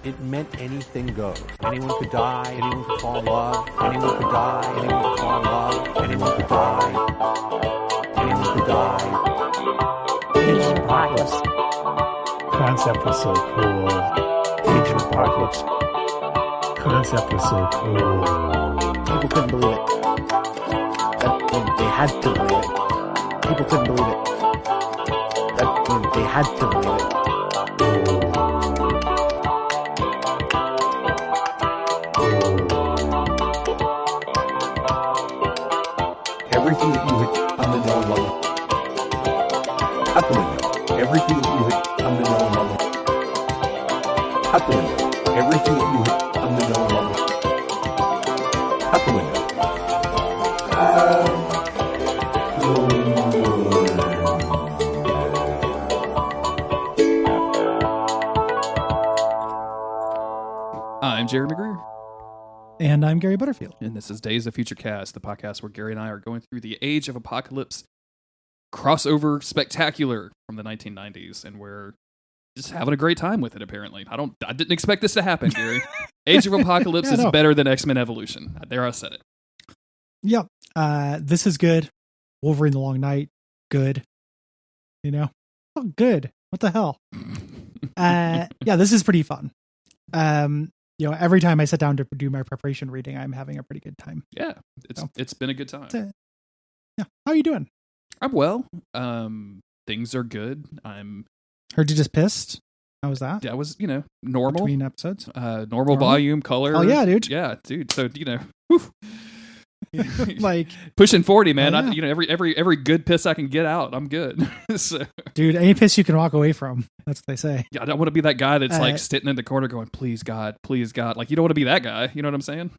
it meant anything goes. Anyone could die, anyone could fall in love, anyone could die, anyone could fall in love, anyone could die, anyone could die. Asian apocalypse. Concept was so cool. Asian apocalypse. Concept was so cool. People couldn't believe it. They had to believe it. People couldn't believe it. They had to believe it. Everything that you hit on the known level. Out the window. Everything that you hit on the known level. Out the window. Everything that you hit on the known level. Out the window. I'm Jerry McGreer. And I'm Gary Butterfield. And this is Days of Future Cast, the podcast where Gary and I are going through the Age of Apocalypse crossover spectacular from the 1990s, and we're just having a great time with it, apparently. I didn't expect this to happen, Gary. Age of Apocalypse is better than X-Men Evolution. There, I said it. Yep. This is good. Wolverine the Long Night, good. You know? Oh, good. What the hell? Yeah, this is pretty fun. You know, every time I sit down to do my preparation reading, I'm having a pretty good time. Yeah, it's been a good time. Yeah. How are you doing? I'm well. Things are good. Heard you just pissed. How was that? That was, normal. Between episodes? Normal volume, color. Oh, yeah, dude. Yeah, dude. So, whew. Like pushing 40, man. Oh, yeah. Every good piss I can get out, I'm good. So, dude, any piss you can walk away from. That's what they say. Yeah, I don't want to be that guy that's like sitting in the corner going, please God. Like, you don't want to be that guy. You know what I'm saying?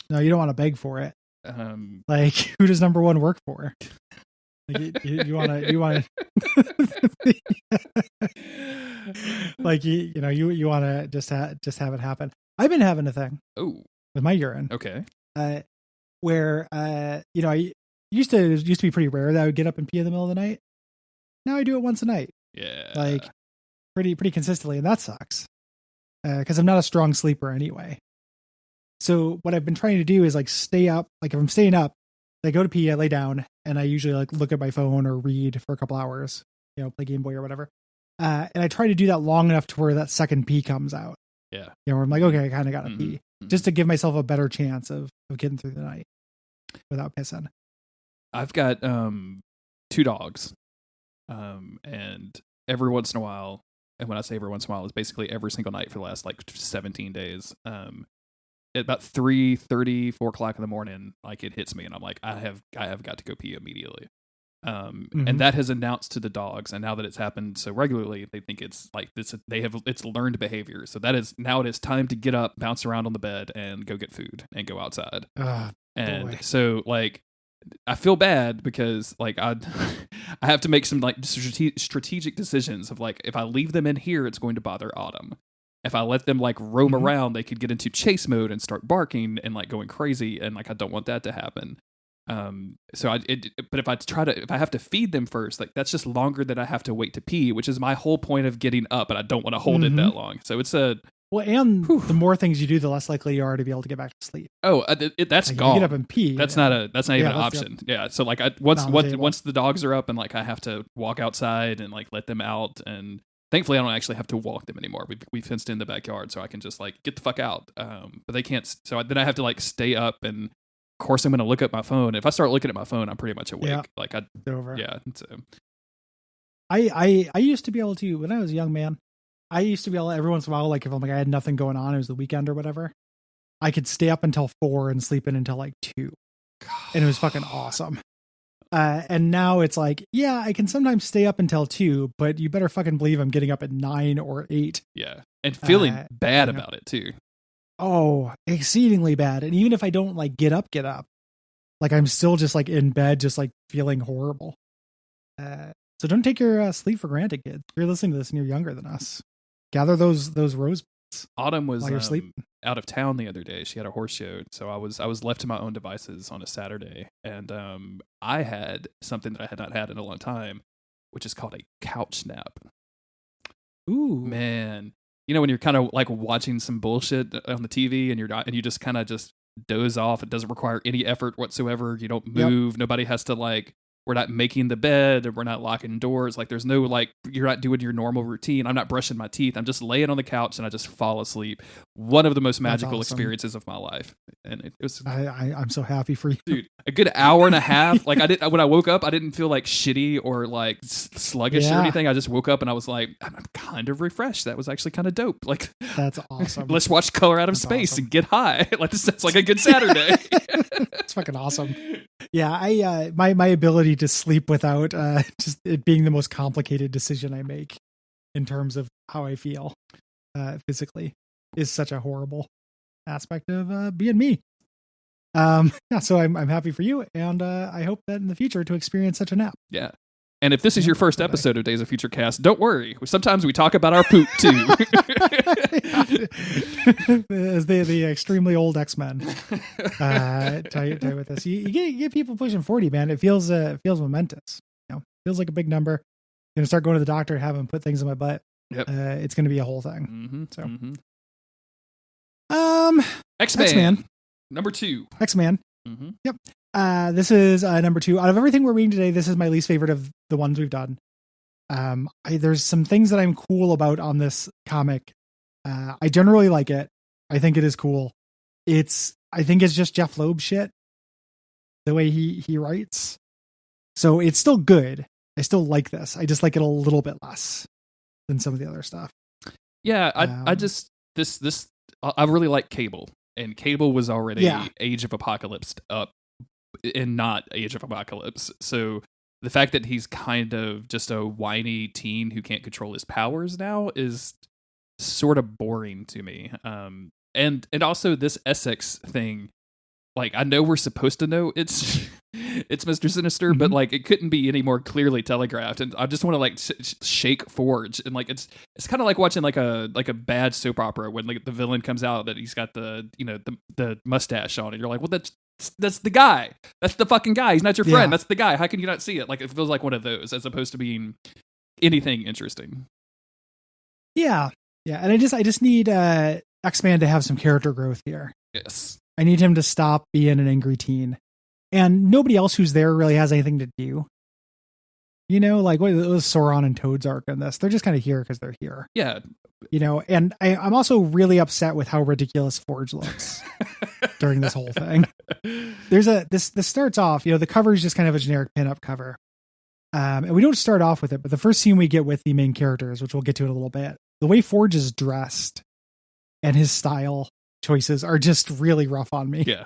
No, you don't want to beg for it. Like, who does number one work for? Like, you want to, like, you want to just have it happen. I've been having a thing. Oh, with my urine. Okay. Where I used to be pretty rare that I would get up and pee in the middle of the night. Now I do it once a night. Yeah. Like pretty consistently, and that sucks. Because I'm not a strong sleeper anyway. So what I've been trying to do is like stay up. Like if I'm staying up, I go to pee, I lay down, and I usually like look at my phone or read for a couple hours, play Game Boy or whatever. And I try to do that long enough to where that second pee comes out. Yeah. Where I'm like, okay, I kind of got to pee. Just to give myself a better chance of getting through the night without pissing. I've got 2 dogs. And every once in a while, and when I say every once in a while, it's basically every single night for the last like 17 days. At about 3:30, 4 o'clock in the morning, like it hits me and I'm like, I have got to go pee immediately. And that has announced to the dogs, and now that it's happened so regularly, they think it's like this. It's learned behavior. So now it is time to get up, bounce around on the bed, and go get food and go outside. And so like I feel bad because like I have to make some like strategic decisions of like if I leave them in here, it's going to bother Autumn. If I let them like roam around, they could get into chase mode and start barking and like going crazy, and like I don't want that to happen. But if I have to feed them first, like that's just longer than I have to wait to pee, which is my whole point of getting up, and I don't want to hold it that long. So it's the more things you do, the less likely you are to be able to get back to sleep. Oh, that's like gone. You get up and pee. That's not even an option. Yeah. So like once the dogs are up and like I have to walk outside and like let them out, and thankfully I don't actually have to walk them anymore. We fenced in the backyard, so I can just like get the fuck out. But they can't. So then I have to like stay up, and of course I'm going to look at my phone. If I start looking at my phone, I'm pretty much awake. Yeah. Like It's over. Yeah. So I used to be able to, when I was a young man, I used to be able to, every once in a while, like if I'm like I had nothing going on, it was the weekend or whatever, I could stay up until 4 and sleep in until like 2. And it was fucking awesome. And now it's like, yeah, I can sometimes stay up until 2, but you better fucking believe I'm getting up at 9 or 8. Yeah. And feeling bad about it too. Oh, exceedingly bad. And even if I don't like get up, like I'm still just like in bed, just like feeling horrible. So don't take your sleep for granted, kids. If you're listening to this and you're younger than us, gather those rosebuds. Autumn was while you're sleeping. Out of town the other day. She had a horse show, so I was left to my own devices on a Saturday, and I had something that I had not had in a long time, which is called a couch nap. Ooh, man, when you're kind of like watching some bullshit on the TV and you just kind of just doze off. It doesn't require any effort whatsoever. You don't move. Nobody has to like. We're not making the bed, and we're not locking doors. Like, there's no, like, you're not doing your normal routine. I'm not brushing my teeth. I'm just laying on the couch, and I just fall asleep. One of the most magical experiences of my life. And it was... I'm so happy for you. Dude, a good hour and a half. Like, when I woke up, I didn't feel, like, shitty or, like, sluggish or anything. I just woke up, and I was like, I'm kind of refreshed. That was actually kind of dope. Like, that's awesome. Let's watch Color Out of Space and get high. Like, this sounds like a good Saturday. It's fucking awesome. Yeah, my ability to sleep without just it being the most complicated decision I make in terms of how I feel physically is such a horrible aspect of being me. So I'm happy for you, and I hope that in the future to experience such a nap. Yeah. And if this is your first episode of Days of Future Cast, don't worry. Sometimes we talk about our poop too. As the extremely old X-Men tell you with this, you get people pushing 40, man. It feels momentous. Feels like a big number. I'm gonna start going to the doctor, have him put things in my butt. Yep. It's gonna be a whole thing. X-Man number 2. X-Man. Yep. This is number 2 out of everything we're reading today. This is my least favorite of the ones we've done. There's some things that I'm cool about on this comic. I generally like it. I think it is cool. I think it's just Jeff Loeb shit, the way he writes. So it's still good. I still like this. I just like it a little bit less than some of the other stuff. Yeah, I really like Cable, and Cable was already Age of Apocalypse up and not Age of Apocalypse. So the fact that he's kind of just a whiny teen who can't control his powers now is sort of boring to me. And also this Essex thing, like, I know we're supposed to know it's Mr. Sinister, but like it couldn't be any more clearly telegraphed. And I just want to like shake Forge, and like it's kind of like watching like a bad soap opera when like the villain comes out that he's got the the mustache on, and you're like, well, that's the guy. That's the fucking guy. He's not your friend. That's the guy. How can you not see it? Like, it feels like one of those as opposed to being anything interesting. Yeah. And I just need X-Man to have some character growth here. Yes. I need him to stop being an angry teen. And nobody else who's there really has anything to do. Like what was Sauron and Toad's arc in this? They're just kind of here because they're here. Yeah. And I'm also really upset with how ridiculous Forge looks during this whole thing. This starts off, the cover is just kind of a generic pinup cover. And we don't start off with it, but the first scene we get with the main characters, which we'll get to in a little bit, the way Forge is dressed and his style choices are just really rough on me. Yeah.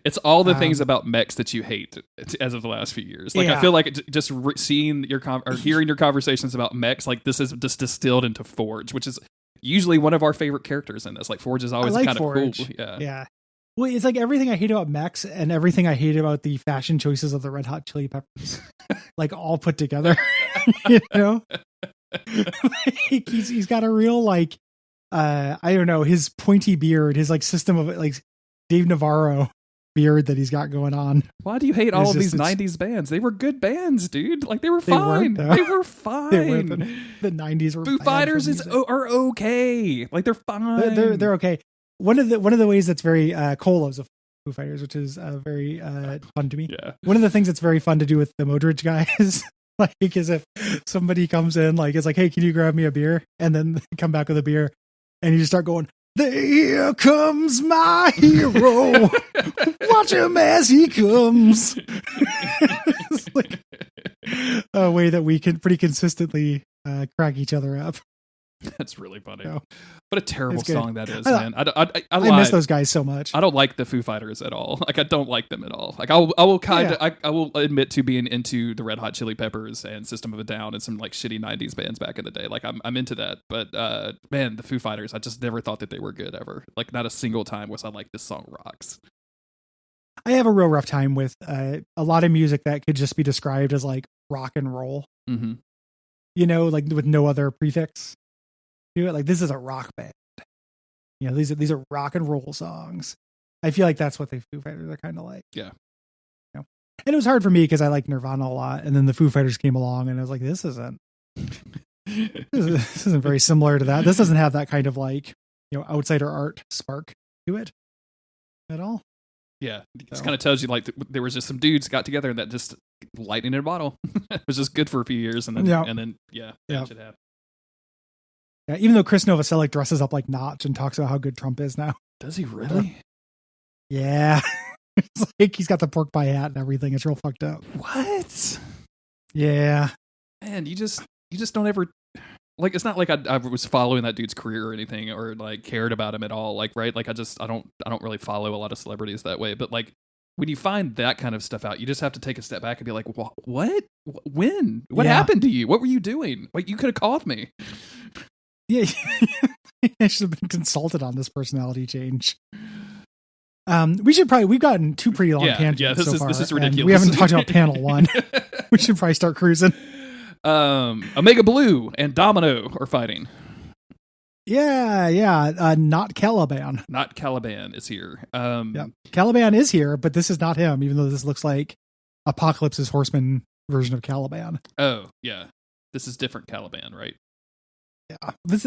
It's all the things about mechs that you hate as of the last few years. Like, I feel like just seeing your or hearing your conversations about mechs, like this is just distilled into Forge, which is usually one of our favorite characters in this. Like, Forge is always kind of cool. Yeah. Well, it's like everything I hate about mechs and everything I hate about the fashion choices of the Red Hot Chili Peppers, like all put together. Like, he's got a real like I don't know, his pointy beard, his like system of like Dave Navarro beard that he's got going on. Why do you hate all of these 90s bands? They were good bands, dude. Like, they were fine. They were fine. The 90s were Foo Fighters are okay. Like, they're fine. They're okay. One of the ways that's very Cole loves of Foo Fighters, which is very fun to me. Yeah. One of the things that's very fun to do with the Modric guys like is if somebody comes in, like, it's like, hey, can you grab me a beer? And then they come back with a beer and you just start going, here comes my hero. Watch him as he comes. It's like a way that we can pretty consistently crack each other up. That's really funny. What a terrible song that is, man. I miss those guys so much. I don't like the Foo Fighters at all. Like, I don't like them at all. Like, I will admit to being into the Red Hot Chili Peppers and System of a Down and some like shitty 90s bands back in the day. Like, I'm into that. But man, the Foo Fighters, I just never thought that they were good ever. Like, not a single time was I like, this song rocks. I have a real rough time with a lot of music that could just be described as like rock and roll. Mm-hmm. Like with no other prefix. Like, this is a rock band. These are rock and roll songs. I feel like that's what the Foo Fighters are kind of like. Yeah. And it was hard for me because I like Nirvana a lot, and then the Foo Fighters came along, and I was like, this isn't This isn't very similar to that. This doesn't have that kind of like, outsider art spark to it at all. Yeah, it So. kind of tells you like there was just some dudes got together and that just lightning in a bottle. It was just good for a few years, and then Yeah. yeah, Yeah. that should happen. Yeah, even though Chris Novoselic dresses up like Notch and talks about how good Trump is now. Does he really? Yeah. It's like he's got the pork pie hat and everything. It's real fucked up. What? Yeah. Man, you just don't ever like. It's not like I was following that dude's career or anything, or like cared about him at all. Like, right? Like, I don't really follow a lot of celebrities that way. But like, when you find that kind of stuff out, you just have to take a step back and be like, what? When? What Yeah. happened to you? What were you doing? Like, you could have called me. Yeah. I should have been consulted on this personality change. We've gotten two pretty long tangents. Yeah, this far, is and ridiculous. we haven't talked about panel 1. We should probably start cruising. Omega Blue and Domino are fighting. Yeah. Not Caliban. Not Caliban is here. Yeah. Caliban is here, but this is not him, even though this looks like Apocalypse's Horseman version of Caliban. Oh, yeah. This is different Caliban, right? Yeah. This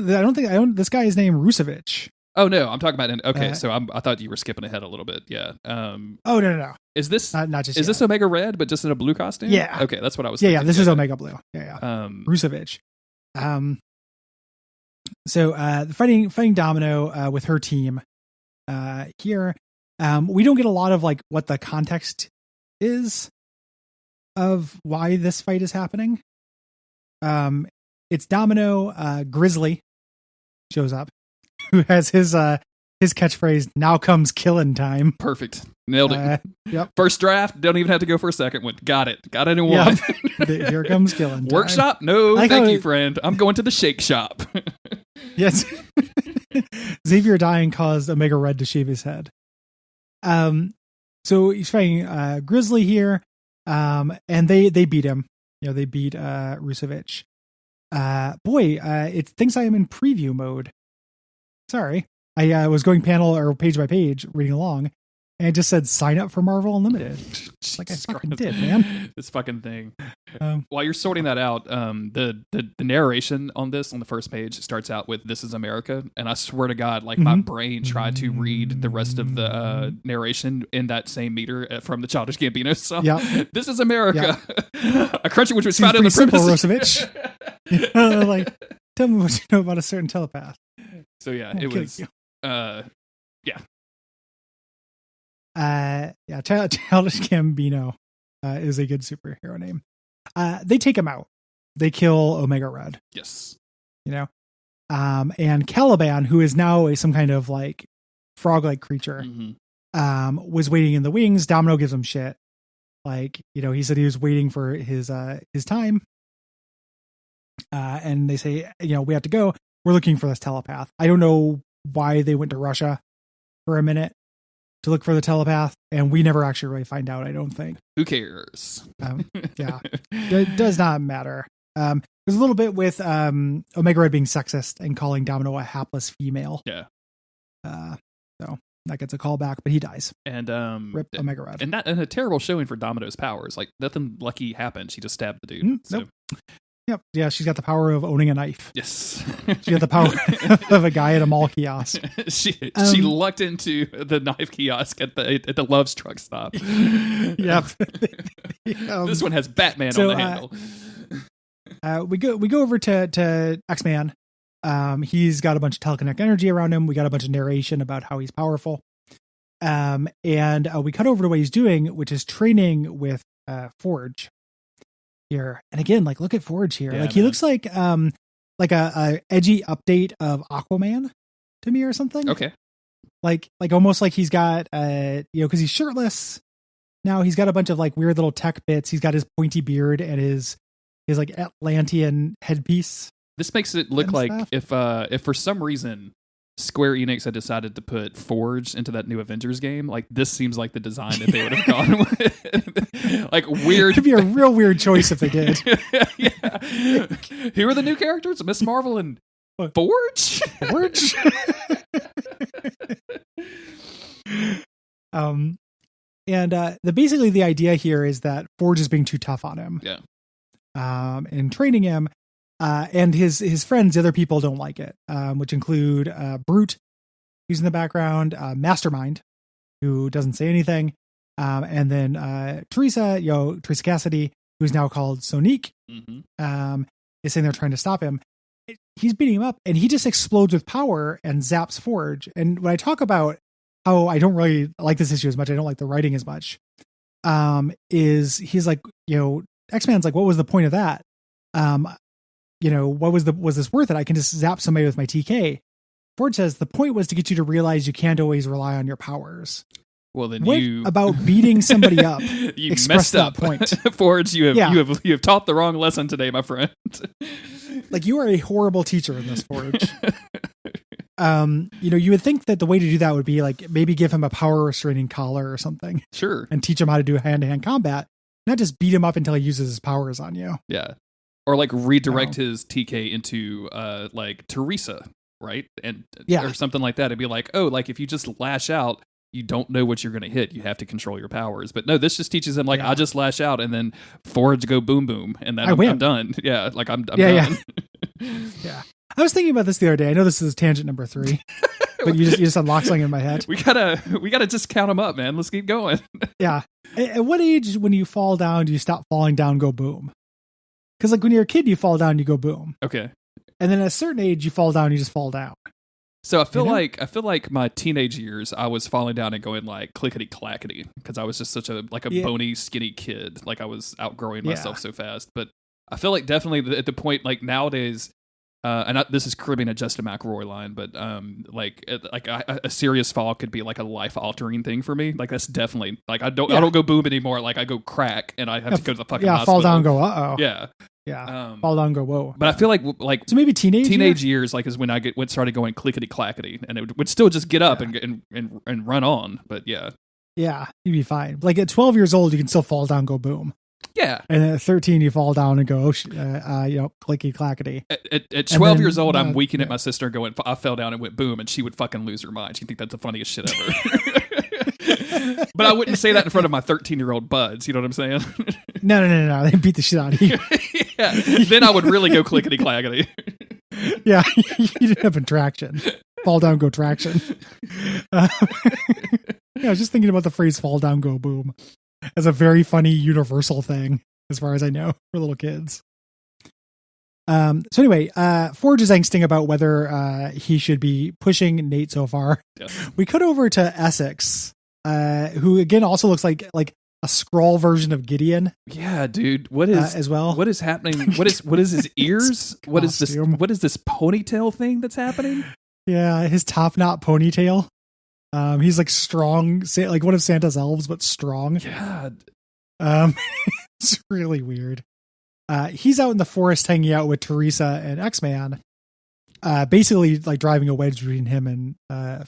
guy is named Rusevich. Oh, no, I'm talking about... Okay, so I thought you were skipping ahead a little bit, yeah. Oh, no. Is this... Not just is yet. this Omega Red, but just in a blue costume? Yeah. Okay, that's what I was Yeah, thinking. this is Omega Blue. Yeah. Rusevich. So fighting Domino with her team here. We don't get a lot of like what the context is of why this fight is happening. It's Domino. Grizzly shows up, who has his catchphrase, "Now comes killing time." Perfect. Nailed it. Yep. First draft, don't even have to go for a second one. Got it in one. Here comes killing time. Workshop? No, thank you, friend. I'm going to the shake shop. Yes. Xavier dying caused Omega Red to shave his head. So he's fighting Grizzly here. And they beat him. They beat Rusevich. It thinks I am in preview mode. Sorry. I was going panel or page by page reading along, and it just said sign up for Marvel Unlimited. Like I fucking did, man. This fucking thing. While you're sorting that out, the narration on this on the first page starts out with "This is America," and I swear to God, like my brain tried to read the rest of the narration in that same meter from the Childish Gambino song. Yeah. This is America. A country which was Seems found in the pretty simple, premises. Rusevich. Like, tell me what you know about a certain telepath. So yeah, I'll it kill was. you. Childish Gambino is a good superhero name. They take him out. They kill Omega Red. Yes. And Caliban, who is now some kind of like frog-like creature, was waiting in the wings. Domino gives him shit. Like, he said he was waiting for his time. And they say, we have to go. We're looking for this telepath. I don't know why they went to Russia for a minute to look for the telepath, and we never actually really find out, I don't think. Who cares? It does not matter. There's a little bit with Omega Red being sexist and calling Domino a hapless female. Yeah. So that gets a call back, but he dies. And Rip Omega Red. And a terrible showing for Domino's powers. Like, nothing lucky happened. She just stabbed the dude. Nope. Yep. Yeah, she's got the power of owning a knife. Yes. She got the power of a guy at a mall kiosk. She lucked into the knife kiosk at the Love's truck stop. Yep. This one has Batman on the handle. We go over to X-Man. He's got a bunch of telekinetic energy around him. We got a bunch of narration about how he's powerful. And we cut over to what he's doing, which is training with Forge here. And again, like, look at Forge here. Yeah, he looks like a edgy update of Aquaman to me or something. Okay. Like almost like he's got because he's shirtless. Now he's got a bunch of like weird little tech bits. He's got his pointy beard and his like Atlantean headpiece. This makes it look like stuff. if for some reason Square Enix had decided to put Forge into that new Avengers game, like, this seems like the design that they would have gone with. Like, weird. It'd be a real weird choice if they did. Yeah. Who are the new characters? Miss Marvel and Forge? Forge? Basically the idea here is that Forge is being too tough on him. Yeah. And training him And his friends, the other people, don't like it, which include Brute, who's in the background, Mastermind, who doesn't say anything, and then Teresa Cassidy, who's now called Sonique, is saying they're trying to stop him. He's beating him up, and he just explodes with power and zaps Forge. And when I talk about how I don't really like this issue as much, I don't like the writing as much, is he's like, X-Man's like, what was the point of that? What was this worth it? I can just zap somebody with my TK. Forge says the point was to get you to realize you can't always rely on your powers. Well, then what about beating somebody up? You messed up. That point. Forge, you have taught the wrong lesson today, my friend. Like, you are a horrible teacher in this, Forge. You would think that the way to do that would be like maybe give him a power restraining collar or something. Sure. And teach him how to do hand-to-hand combat, not just beat him up until he uses his powers on you. Yeah. Or like redirect his TK into like Teresa, right? And or something like that. It'd be like, oh, like if you just lash out, you don't know what you're going to hit. You have to control your powers. But no, this just teaches him like, I'll just lash out and then Forge go boom boom, and then I'm done. Yeah, like I'm done. Yeah. I was thinking about this the other day. I know this is tangent number 3, but you just unlocked something in my head. We gotta just count them up, man. Let's keep going. Yeah. At what age, when you fall down, do you stop falling down, go boom? Because like when you're a kid, you fall down, you go boom. Okay. And then at a certain age, you fall down, you just fall down. So I feel like my teenage years, I was falling down and going like clickety clackety because I was just such a bony, skinny kid. Like I was outgrowing myself so fast. But I feel like definitely at the point like nowadays, this is cribbing a Justin McElroy line, but a serious fall could be like a life altering thing for me. Like that's definitely like I don't go boom anymore. Like I go crack and I have to go to the fucking hospital. Fall down, go uh oh. Yeah. Fall down, go whoa. But I feel like so maybe teenage years like is when I started going clickety clackety, and it would still just get up and run on. But yeah, you'd be fine. Like at 12 years old, you can still fall down, go boom. Yeah. And then at 13, you fall down and go, clicky clackety. At 12 years old, I'm winking at my sister going, I fell down and went boom, and she would fucking lose her mind. She'd think that's the funniest shit ever. But I wouldn't say that in front of my 13-year-old buds. You know what I'm saying? No. They beat the shit out of you. Yeah. Then I would really go clickety clackety. Yeah. You didn't have traction. Fall down, go traction. I was just thinking about the phrase fall down, go boom as a very funny universal thing, as far as I know, for little kids. So anyway, Forge is angsting about whether he should be pushing Nate so far. Yes. We cut over to Essex, who again also looks like a scroll version of Gideon. Yeah, dude. What is as well? What is happening? What is his ears? What is this? What is this ponytail thing that's happening? Yeah, his top knot ponytail. He's like strong, like one of Santa's elves, but strong. God. It's really weird. He's out in the forest hanging out with Teresa and X-Man, basically like driving a wedge between him and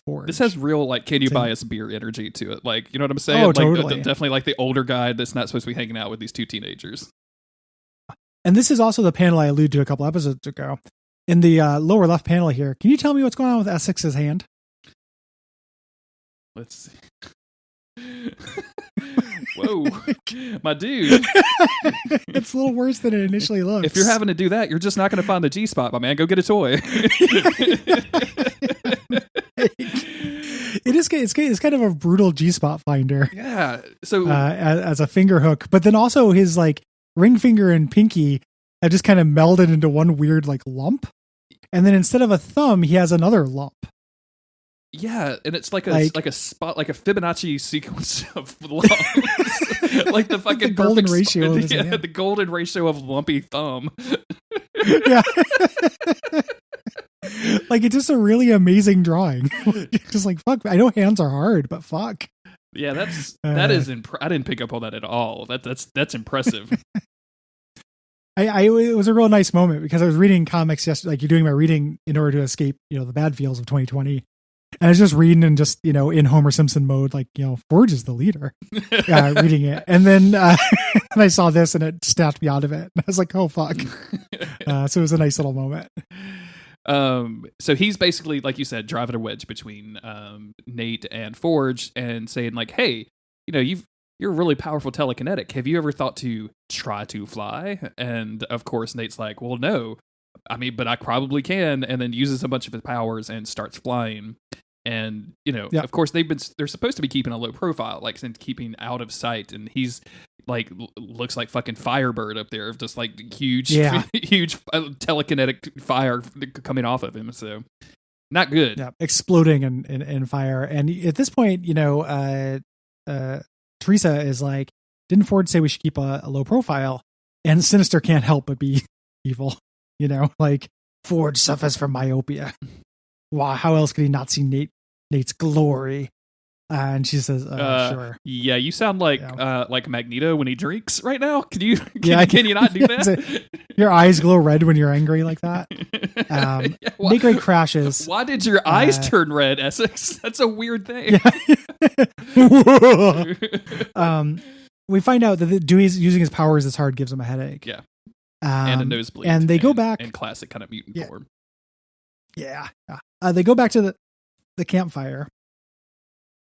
Forge. This has real like, can you buy us beer energy to it? Like, you know what I'm saying? Oh, like, totally. Definitely like the older guy that's not supposed to be hanging out with these two teenagers. And this is also the panel I alluded to a couple episodes ago. In the lower left panel here, can you tell me what's going on with Essex's hand? Let's see. Whoa, my dude. It's a little worse than it initially looks. If you're having to do that, you're just not going to find the G spot, my man. Go get a toy. It's kind of a brutal G spot finder. Yeah. So as a finger hook, but then also his like ring finger and pinky have just kind of melded into one weird like lump, and then instead of a thumb, he has another lump. Yeah, and it's like a spot, like a Fibonacci sequence of lumps, like the fucking the golden ratio. The golden ratio of lumpy thumb. Yeah, like it's just a really amazing drawing. Just like fuck, I know hands are hard, but fuck. Yeah, that is. I didn't pick up on that at all. That's impressive. It was a real nice moment because I was reading comics yesterday. Like you're doing my reading in order to escape, the bad feels of 2020. And I was just reading and just, in Homer Simpson mode, like, Forge is the leader, reading it. And then and I saw this and it snapped me out of it. I was like, oh, fuck. So it was a nice little moment. So he's basically, like you said, driving a wedge between Nate and Forge and saying like, hey, you're really powerful telekinetic. Have you ever thought to try to fly? And of course, Nate's like, well, no. I mean, but I probably can, and then uses a bunch of his powers and starts flying. And, of course, they're supposed to be keeping a low profile, like keeping out of sight. And he's like, looks like fucking Firebird up there, just like huge, huge telekinetic fire coming off of him. So not good. Yeah, exploding in fire. And at this point, Teresa is like, didn't Ford say we should keep a low profile? And Sinister can't help but be evil. Like Ford suffers from myopia. Wow, how else could he not see Nate's glory? And she says, "Sure." Yeah, you sound like Magneto when he drinks right now. Can you not do that? Your eyes glow red when you're angry like that. Nate Gray crashes. Why did your eyes turn red, Essex? That's a weird thing. Yeah. We find out that Dewey's using his powers this hard gives him a headache. Yeah, and a nosebleed. And they go back in classic kind of mutant form. Yeah. They go back to the campfire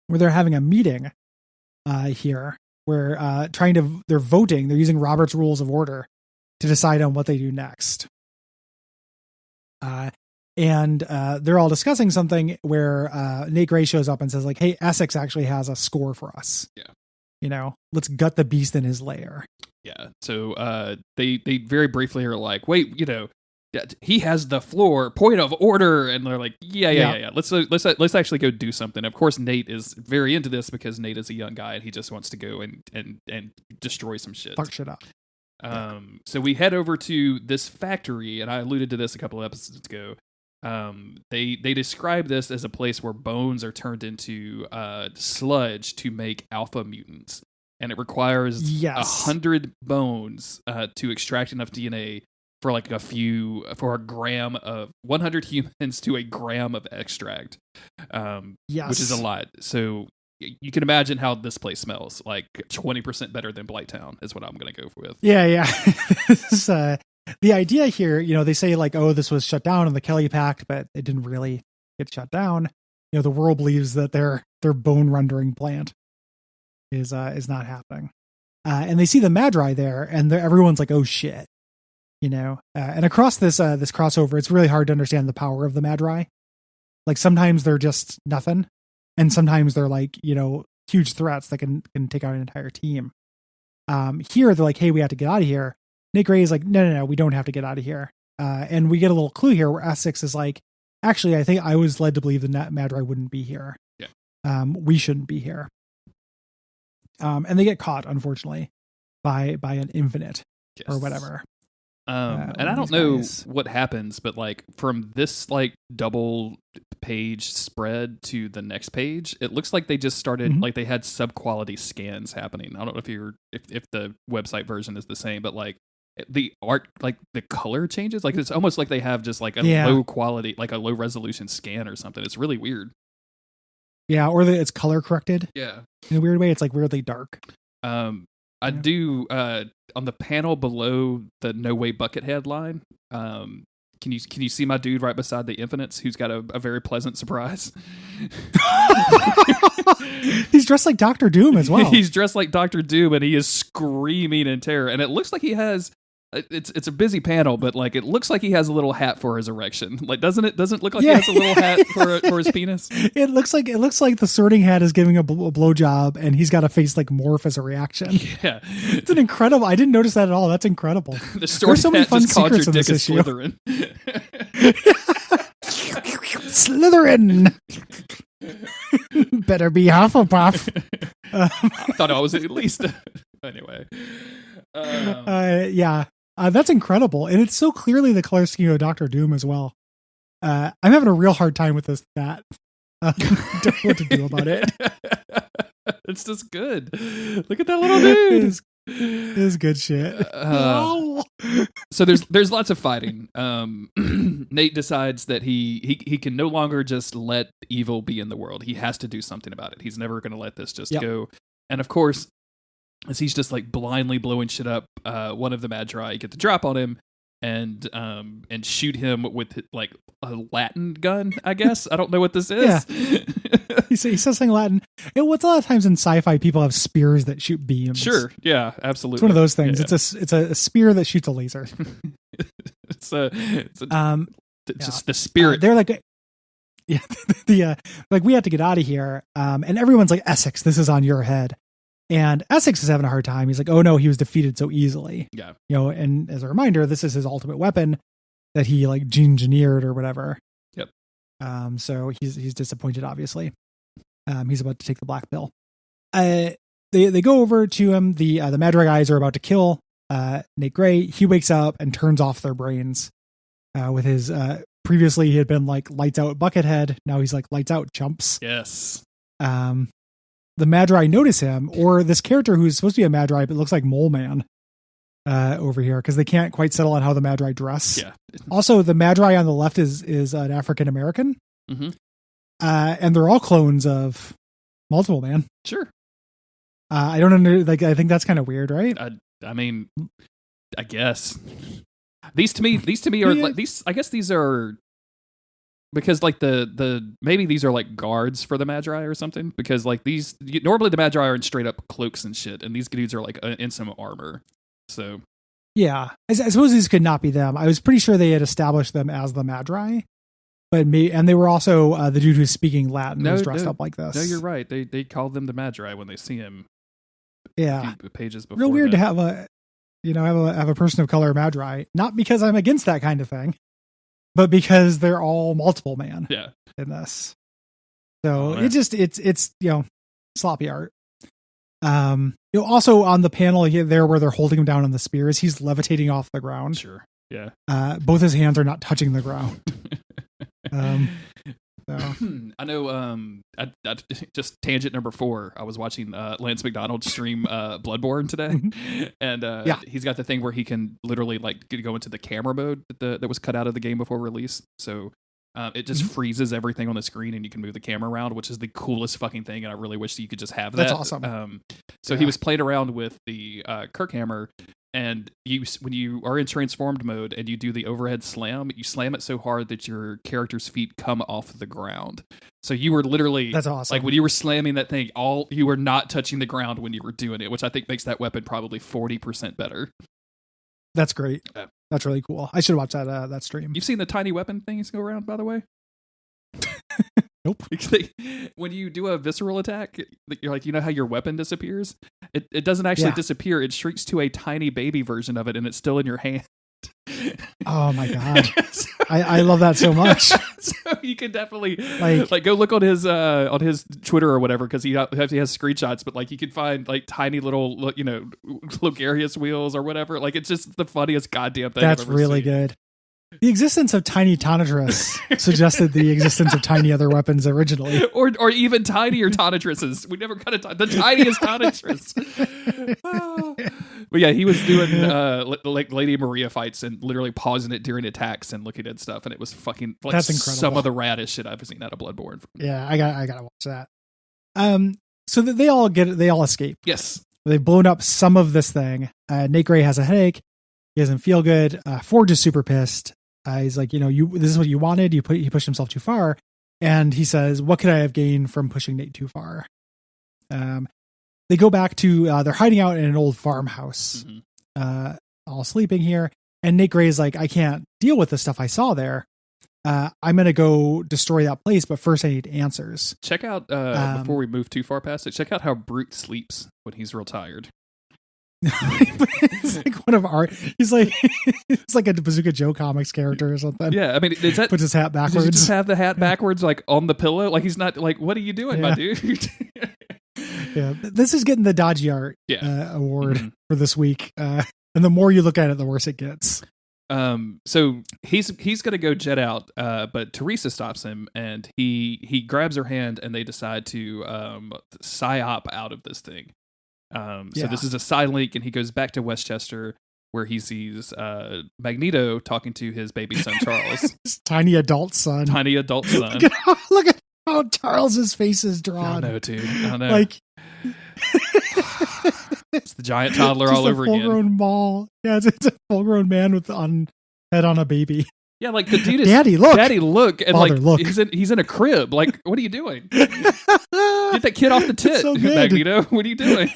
where they're having a meeting here where they're voting. They're using Robert's Rules of Order to decide on what they do next. And they're all discussing something where Nate Gray shows up and says like, hey, Essex actually has a score for us. Yeah. Let's gut the beast in his lair. Yeah. So they very briefly are like, wait, he has the floor, point of order, and they're like, yeah. Let's actually go do something. Of course, Nate is very into this because Nate is a young guy and he just wants to go and destroy some shit. Fuck shit up. So we head over to this factory, and I alluded to this a couple of episodes ago. They describe this as a place where bones are turned into sludge to make alpha mutants, and it requires 100 bones to extract enough DNA for for a gram of 100 humans to a gram of extract, which is a lot. So you can imagine how this place smells, like 20% better than Blighttown is what I'm going to go with. Yeah. The idea here, they say like, oh, this was shut down in the Kelly Pact, but it didn't really get shut down. The world believes that their bone rendering plant is not happening. And they see the Madri there, and everyone's like, oh shit. And across this crossover, it's really hard to understand the power of the Madri. Like sometimes they're just nothing, and sometimes they're like, huge threats that can take out an entire team. Here they're like, hey, we have to get out of here. Nick Gray is like, no, we don't have to get out of here. And we get a little clue here where Essex is like, actually, I think I was led to believe the Madri wouldn't be here. Yeah. We shouldn't be here. And they get caught, unfortunately, by an infinite or whatever. And I don't know what happens, but like from this like double page spread to the next page, it looks like they just started like they had sub quality scans happening. I don't know if the website version is the same, but like the art, like the color changes. Like it's almost like they have just like a low quality, like a low resolution scan or something. It's really weird. Yeah, or it's color corrected. Yeah, in a weird way, it's like weirdly dark. I do on the panel below the No Way Buckethead line. Can you see my dude right beside the Infinites who's got a very pleasant surprise? He's dressed like Dr. Doom as well. He's dressed like Dr. Doom and he is screaming in terror. And it looks like he has it's a busy panel, but like it looks like he has a little hat for his erection. Like doesn't it look like he has a little hat for his penis? It looks like the Sorting Hat is giving a blowjob and he's got a face like Morph as a reaction. Yeah. It's an incredible. I didn't notice that at all. That's incredible. The Sorting so many Hat fun just called your secrets dick a issue. Slytherin. Slytherin. Better be Hufflepuff. I thought I was at least anyway. That's incredible, and it's so clearly the color scheme of Dr. Doom as well. I'm having a real hard time with this. Don't know what to do about it. It's just good. Look at that little dude. It is good shit. So there's lots of fighting. Nate decides that he can no longer just let evil be in the world. He has to do something about it. He's never going to let this just go. And of course, as he's just like blindly blowing shit up, one of the Madri get the drop on him and shoot him with like a Latin gun, I guess. I don't know what this is. Yeah. He says something Latin. What's a lot of times in sci-fi people have spears that shoot beams. Sure. Yeah, absolutely. It's one of those things. Yeah. It's a spear that shoots a laser. it's just Yeah. the spirit. They're like, yeah, like we have to get out of here. And everyone's like, Essex, this is on your head. And Essex is having a hard time. He's like, oh no, he was defeated so easily. Yeah. And as a reminder, this is his ultimate weapon that he like engineered or whatever. Yep. So he's disappointed, obviously. He's about to take the black pill. They go over to him. The Madra guys are about to kill Nate Gray. He wakes up and turns off their brains with his previously he had been like lights out Buckethead. Now he's like lights out Chumps. Yes. The Madri notice him, or this character who's supposed to be a Madri but looks like Mole Man over here because they can't quite settle on how the Madri dress. Yeah. Also, the Madri on the left is an African American, and they're all clones of Multiple Man. Sure. I don't under like. I think that's kind of weird, right? I mean, I guess these to me are like these. I guess these are. Because like the maybe these are like guards for the Magi or something. Because like these normally the Magi are in straight up cloaks and shit, and these dudes are like in some armor. So yeah, I suppose these could not be them. I was pretty sure they had established them as the Magi, but and they were also the dude who's speaking Latin who's dressed up like this. No, you're right. They called them the Magi when they see him. Yeah, a few pages before. Real weird to have a person of color Magi. Not because I'm against that kind of thing, but because they're all Multiple Man in this. So it's sloppy art. Also on the panel there where they're holding him down on the spears, he's levitating off the ground. Sure. Yeah. Both his hands are not touching the ground. I know. I just tangent number 4. I was watching Lance McDonald stream Bloodborne today, and he's got the thing where he can literally like go into the camera mode that was cut out of the game before release. So it just freezes everything on the screen, and you can move the camera around, which is the coolest fucking thing. And I really wish that you could just have that. That's awesome. So he was playing around with the Kirk hammer. And when you are in transformed mode and you do the overhead slam, you slam it so hard that your character's feet come off the ground. So you were literally that's awesome. Like when you were slamming that thing, you were not touching the ground when you were doing it, which I think makes that weapon probably 40% better. That's great. That's really cool. I should watch that stream. You've seen the tiny weapon things go around, by the way? Nope. When you do a visceral attack, you're like, you know how your weapon disappears? It doesn't actually disappear. It shrinks to a tiny baby version of it, and it's still in your hand. Oh my god, I love that so much. So you can definitely like go look on his Twitter or whatever, because he has screenshots. But like you can find like tiny little Logarius wheels or whatever. Like it's just the funniest goddamn thing. That's I've ever really seen. good. The existence of tiny Tonitrus suggested the existence of tiny other weapons originally. Or even tinier Tonitruses. We never got the tiniest Tonitrus. But yeah, he was doing like Lady Maria fights and literally pausing it during attacks and looking at stuff, and it was fucking like that's incredible. Some of the raddest shit I've seen out of Bloodborne. Yeah, I gotta watch that. So that they all escape. Yes. They've blown up some of this thing. Nate Gray has a headache. He doesn't feel good. Forge is super pissed. He's like, this is what you wanted. He pushed himself too far. And he says, what could I have gained from pushing Nate too far? They go back to, they're hiding out in an old farmhouse, all sleeping here. And Nate Gray is like, I can't deal with the stuff I saw there. I'm going to go destroy that place, but first I need answers. Check out, before we move too far past it, check out how Brute sleeps when he's real tired. It's like one of our. He's like it's like a Bazooka Joe comics character or something. Yeah, I mean, is that puts his hat backwards? Does he just have the hat backwards, like on the pillow? Like he's not like, what are you doing, my dude? Yeah, this is getting the dodgy art award for this week. And the more you look at it, the worse it gets. So he's gonna go jet out, but Teresa stops him, and he grabs her hand, and they decide to psyop out of this thing. So this is a side link, and he goes back to Westchester where he sees Magneto talking to his baby son Charles. His tiny adult son. Look at how Charles's face is drawn. I know, dude. I know. Like it's the giant toddler all over again. Full-grown ball. Yeah, it's a full-grown man with head on a baby. Yeah, like the dude is Daddy, look. And Father, like look. He's in a crib. Like, what are you doing? Get that kid off the tit, so Magneto. What are you doing?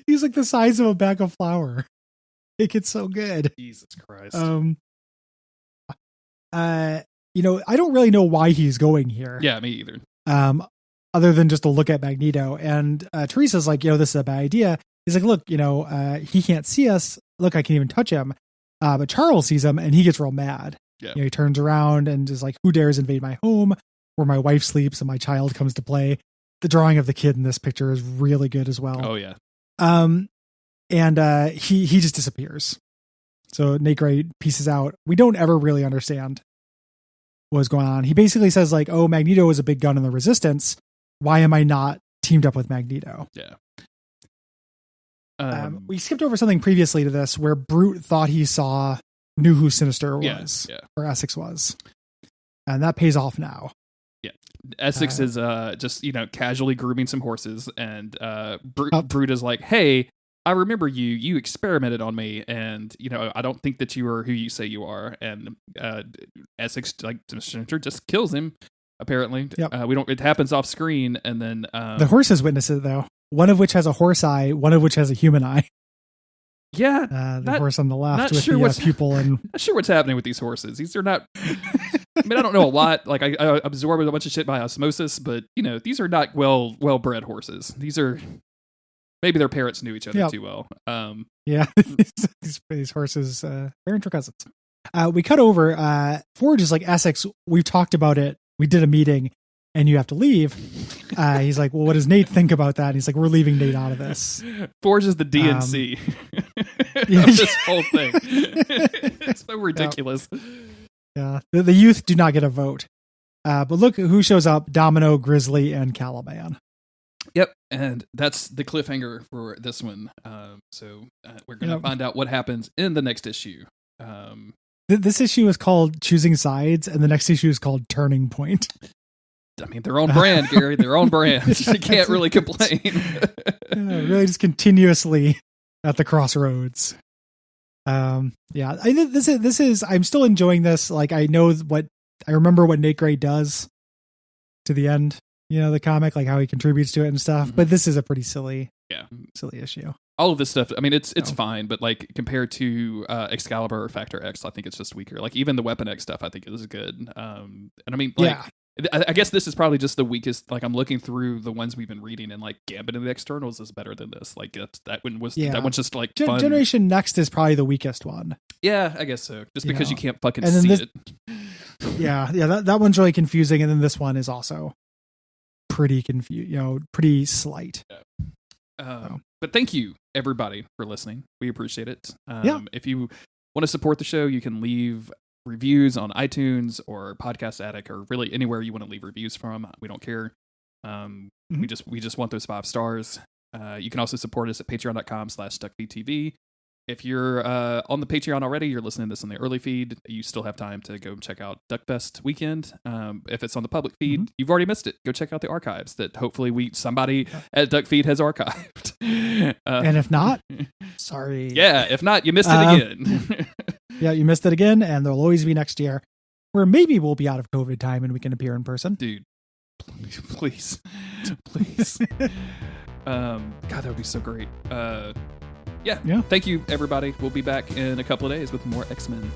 He's like the size of a bag of flour. Like, it's so good. Jesus Christ. I don't really know why he's going here. Yeah, me either. Other than just to look at Magneto. And Teresa's like, this is a bad idea. He's like, look, he can't see us. Look, I can't even touch him. But Charles sees him and he gets real mad. Yeah. He turns around and is like, who dares invade my home where my wife sleeps and my child comes to play? The drawing of the kid in this picture is really good as well. Oh, yeah. And he just disappears. So Nate Gray pieces out. We don't ever really understand what's going on. He basically says like, oh, Magneto is a big gun in the Resistance. Why am I not teamed up with Magneto? Yeah. We skipped over something previously to this where Brute thought he knew who Sinister was, or Essex was. And that pays off now. Yeah. Essex is just, casually grooming some horses, and Brute is like, hey, I remember you experimented on me, and, I don't think that you are who you say you are. And Essex, like, Sinister just kills him, apparently. Yep. It happens off screen, and then... the horses witness it, though. One of which has a horse eye, one of which has a human eye. Yeah. The horse on the left with sure the pupil. And not sure what's happening with these horses. These are not... I mean, I don't know a lot. Like, I absorb a bunch of shit by osmosis, but, these are not well-bred horses. These are... Maybe their parents knew each other too well. Yeah, these horses, parents or cousins. We cut over. Forge is like, Essex, we've talked about it. We did a meeting and you have to leave. He's like, well, what does Nate think about that? And he's like, we're leaving Nate out of this. Forge is the DNC of this whole thing. It's so ridiculous. Yeah, the youth do not get a vote. But look who shows up: Domino, Grizzly, and Caliban. Yep, and that's the cliffhanger for this one. So we're going to find out what happens in the next issue. This issue is called Choosing Sides, and the next issue is called Turning Point. I mean, their own brand, Gary. Their own brand. You can't really complain. Really, just continuously at the crossroads. I think this is. I'm still enjoying this. Like, I remember what Nate Gray does to the end. The comic, like how he contributes to it and stuff. Mm-hmm. But this is a pretty silly issue. All of this stuff, I mean, it's fine, but like compared to Excalibur or Factor X, I think it's just weaker. Like even the Weapon X stuff, I think is good. And I mean, like, I guess this is probably just the weakest. Like I'm looking through the ones we've been reading, and like Gambit and the Externals is better than this. Like that one's just like fun. Generation Next is probably the weakest one. Yeah, I guess so. Just because you can't fucking and then see it. Yeah, that one's really confusing, and then this one is also pretty pretty slight. But thank you everybody for listening. We appreciate it. Yeah. If you want to support the show, you can leave reviews on iTunes or Podcast Addict or really anywhere you want to leave reviews from. We don't care. We just want those 5 stars. You can also support us at patreon.com/Duckfeed.tv. If you're on the Patreon already, you're listening to this on the early feed, you still have time to go check out Duckfest weekend. If it's on the public feed, you've already missed it. Go check out the archives that hopefully somebody at Duckfeed has archived. And if not, sorry. Yeah, if not, you missed it again. Yeah, you missed it again, and there'll always be next year where maybe we'll be out of COVID time and we can appear in person. Dude, please. God, that would be so great. Yeah. Thank you, everybody. We'll be back in a couple of days with more X-Men.